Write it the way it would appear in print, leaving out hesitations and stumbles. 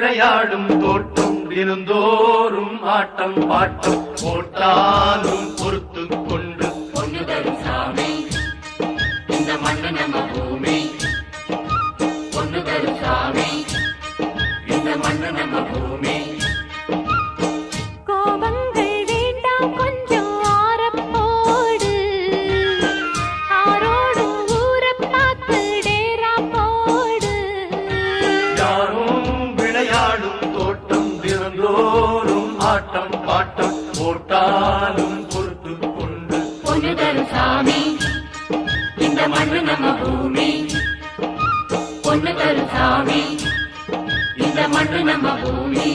விளையாடும் தோட்டம் தினந்தோறும் ஆட்டம் பாட்டம் போட்டாலும் பொறுத்து கொண்டு பொண்ணு தரும் சாமி இந்த மண்ணு நம்ம பூமி. பொண்ணு தரும் சாமி இந்த மண்ணு நம்ம பூமி. கோபங்கள் வேண்டாம் கொஞ்சம் ஆரப்போடு, ஆரோடும் ஊரை பார்த்து டேரா போடு. யாரும் விளையாடும் தோட்டம் தினந்தோறும் ஆட்டம் பாட்டம் போட்டாலும் பொறுத்து கொண்டு பொண்ணு தரும் சாமி இந்த மண்ணு நம்ம பூமி. பொண்ணு தரும் சாமி இந்த மண்ணு நம்ம பூமி.